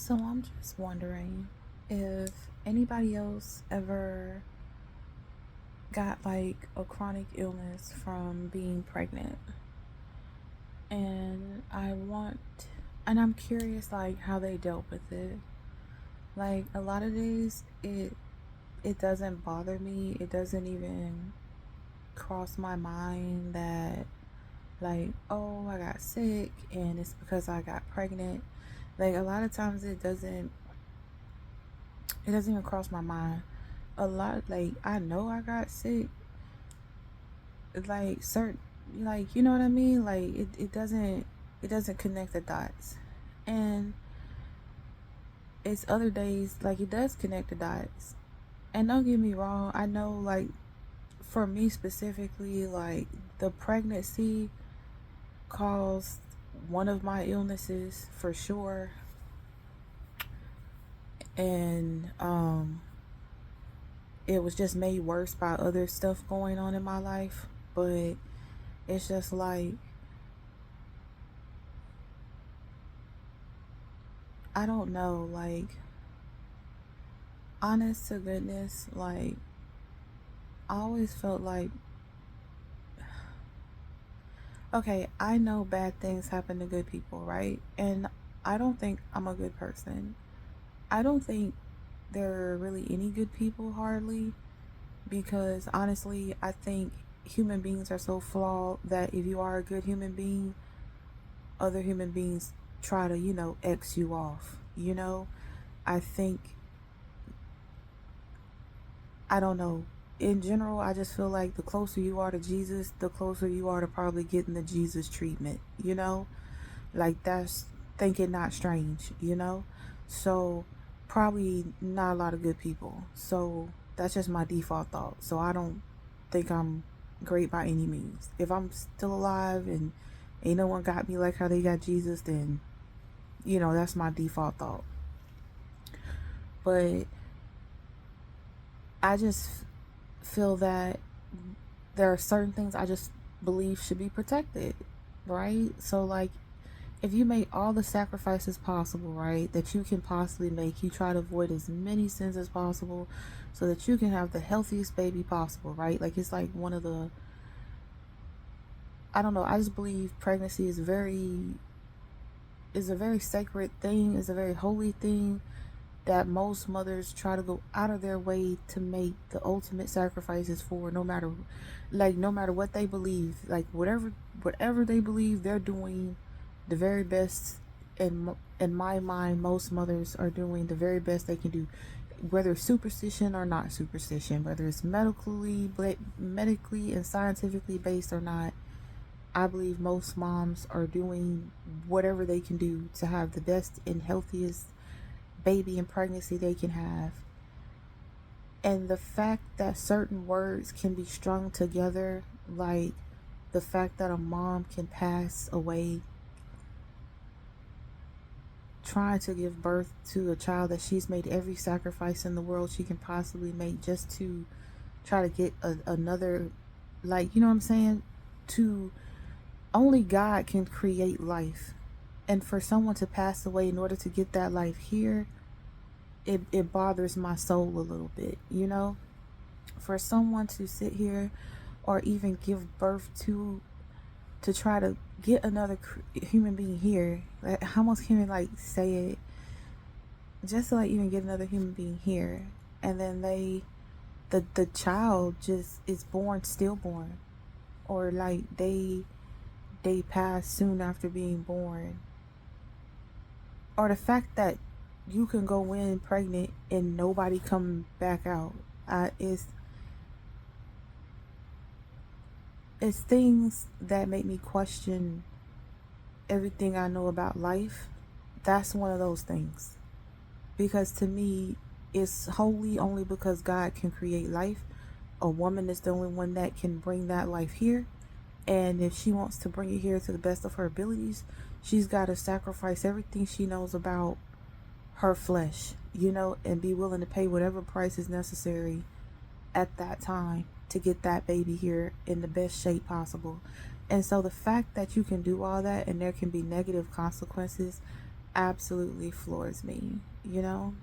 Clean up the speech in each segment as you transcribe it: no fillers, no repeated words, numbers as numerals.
So I'm just wondering if anybody else ever got like a chronic illness from being pregnant. And I'm curious like how they dealt with it. Like a lot of days it doesn't bother me. It doesn't even cross my mind that like, oh, I got sick and it's because I got pregnant. Like a lot of times it doesn't even cross my mind. A lot, like, I know I got sick, like certain, like, you know what I mean, like it doesn't connect the dots. And it's other days like it does connect the dots. And don't get me wrong, I know, like, for me specifically, like, the pregnancy caused one of my illnesses for sure. And it was just made worse by other stuff going on in my life. But it's just like, I don't know, like, honest to goodness, like, I always felt like, okay, I know bad things happen to good people, right? And I don't think I'm a good person. I don't think there are really any good people, hardly, because honestly, I think human beings are so flawed that if you are a good human being, other human beings try to, X you off, I think, I don't know. In general, I just feel like the closer you are to Jesus, the closer you are to probably getting the Jesus treatment, Like, that's thinking not strange. So, probably not a lot of good people. So, that's just my default thought. So, I don't think I'm great by any means. If I'm still alive and ain't no one got me like how they got Jesus, then, that's my default thought. But I just feel that there are certain things I just believe should be protected, right? So, like, if you make all the sacrifices possible, right, that you can possibly make, you try to avoid as many sins as possible so that you can have the healthiest baby possible, right? Like, it's like one of the, I don't know, I just believe pregnancy is a very sacred thing, is a very holy thing that most mothers try to go out of their way to make the ultimate sacrifices for, no matter what they believe, like, whatever they believe, they're doing the very best. In my mind, most mothers are doing the very best they can do, whether it's superstition or not superstition, whether it's medically and scientifically based or not. I believe most moms are doing whatever they can do to have the best and healthiest baby and pregnancy they can have. And the fact that certain words can be strung together, like the fact that a mom can pass away trying to give birth to a child that she's made every sacrifice in the world she can possibly make just to try to get another, like, you know what I'm saying? To Only God can create life. And for someone to pass away in order to get that life here, it bothers my soul a little bit. For someone to sit here or even give birth to try to get another human being here, like, how much can we, like, say it, just to, like, even get another human being here, and then the child just is born stillborn, or like they pass soon after being born, or the fact that you can go in pregnant and nobody come back out. It's things that make me question everything I know about life. That's one of those things, because to me, it's wholly only because God can create life. A woman is the only one that can bring that life here, and if she wants to bring it here to the best of her abilities, she's got to sacrifice everything she knows about her flesh, and be willing to pay whatever price is necessary at that time to get that baby here in the best shape possible. And so the fact that you can do all that and there can be negative consequences, absolutely floors me, you know?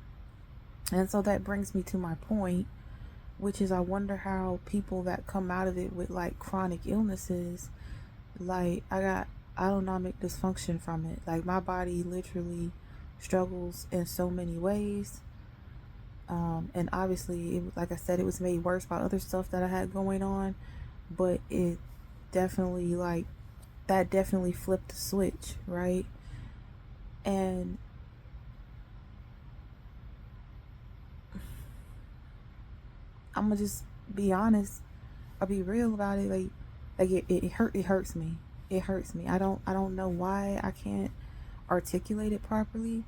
And so that brings me to my point, which is I wonder how people that come out of it with like chronic illnesses, like I got autonomic dysfunction from it. Like my body literally struggles in so many ways. And obviously, like I said, it was made worse by other stuff that I had going on, but it definitely, like, that definitely flipped the switch, right? And I'm gonna just be honest. I'll be real about it. It hurts me. It hurts me. I don't know why I can't articulate it properly,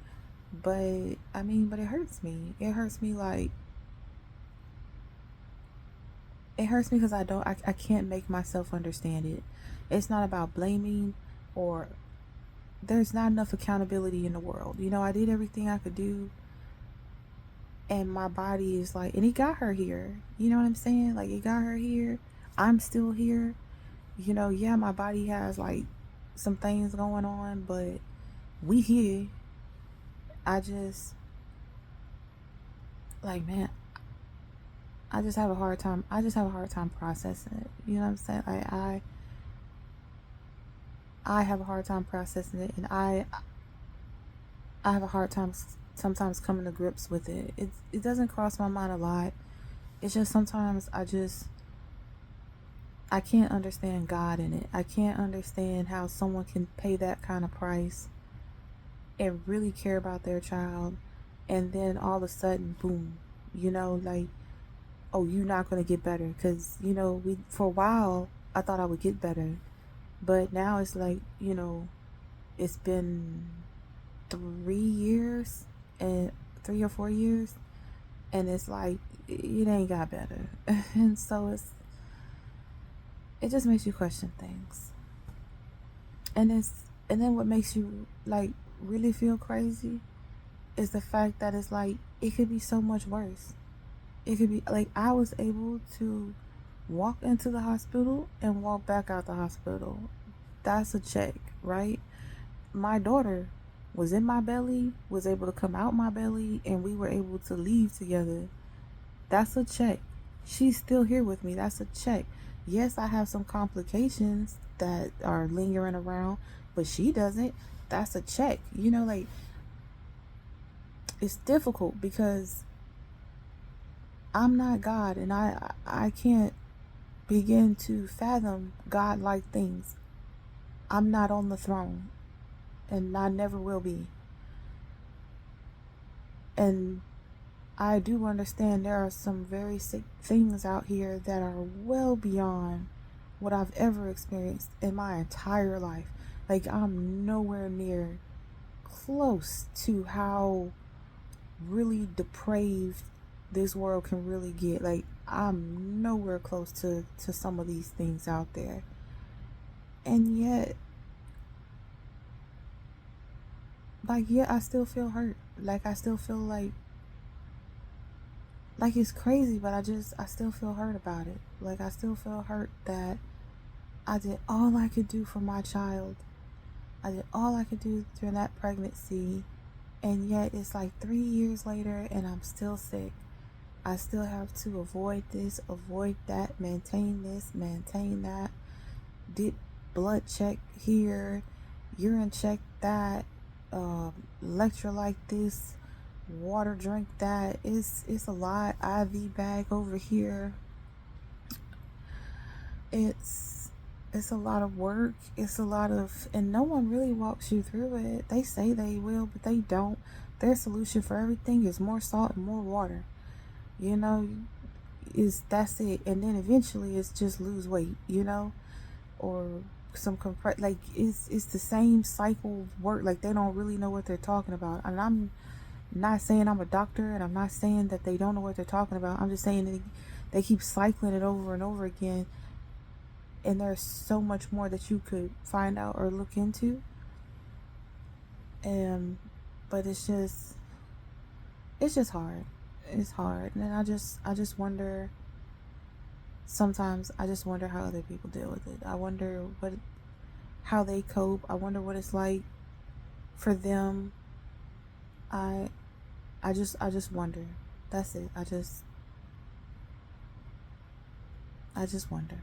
but I mean, but it hurts me. It hurts me like it hurts me because I can't make myself understand it. It's not about blaming, or there's not enough accountability in the world. You know, I did everything I could do, and my body is like, and it got her here. You know what I'm saying? Like, it got her here. I'm still here. You know, yeah, my body has like some things going on, but we here. I just, like, man, I just have a hard time. I just have a hard time processing it. You know what I'm saying? Like, I have a hard time processing it, and I have a hard time sometimes coming to grips with it. It doesn't cross my mind a lot. It's just sometimes I can't understand God in it. I can't understand how someone can pay that kind of price and really care about their child, and then all of a sudden, boom, you know, like, oh, you're not going to get better. Because, you know, we, for a while, I thought I would get better. But now it's like, you know, it's been 3 years, and 3 or 4 years, and it's like, it ain't got better. And so it just makes you question things. And then what makes you like really feel crazy is the fact that it's like it could be so much worse. It could be like I was able to walk into the hospital and walk back out the hospital. That's a check, right? My daughter was in my belly, was able to come out my belly, and we were able to leave together. That's a check. She's still here with me. That's a check. Yes, I have some complications that are lingering around, but she doesn't. That's a check. You know, like, it's difficult because I'm not God, and I can't begin to fathom God-like things. I'm not on the throne, and I never will be. And I do understand there are some very sick things out here that are well beyond what I've ever experienced in my entire life. Like, I'm nowhere near close to how really depraved this world can really get. Like, I'm nowhere close to some of these things out there. And yet, like, yeah, I still feel hurt. Like, I still feel like it's crazy, but I still feel hurt about it. Like, I still feel hurt that I did all I could do for my child. I did all I could do during that pregnancy, and yet it's like 3 years later and I'm still sick. I still have to avoid this, avoid that, maintain this, maintain that. Did blood check here, urine check that, electrolyte this, water drink that. It's a lot. IV bag over here. It's a lot of work. It's a lot of, and no one really walks you through it. They say they will, but they don't. Their solution for everything is more salt and more water. You know, is that's it. And then eventually it's just lose weight, you know, or some compress, like it's the same cycle work. Like, they don't really know what they're talking about. And I'm not saying I'm a doctor, and I'm not saying that they don't know what they're talking about. I'm just saying they keep cycling it over and over again, and there's so much more that you could find out or look into. And but it's just hard. It's hard. And I just wonder, sometimes I just wonder how other people deal with it. I wonder how they cope. I wonder what it's like for them. I I just wonder. That's it. I just wonder.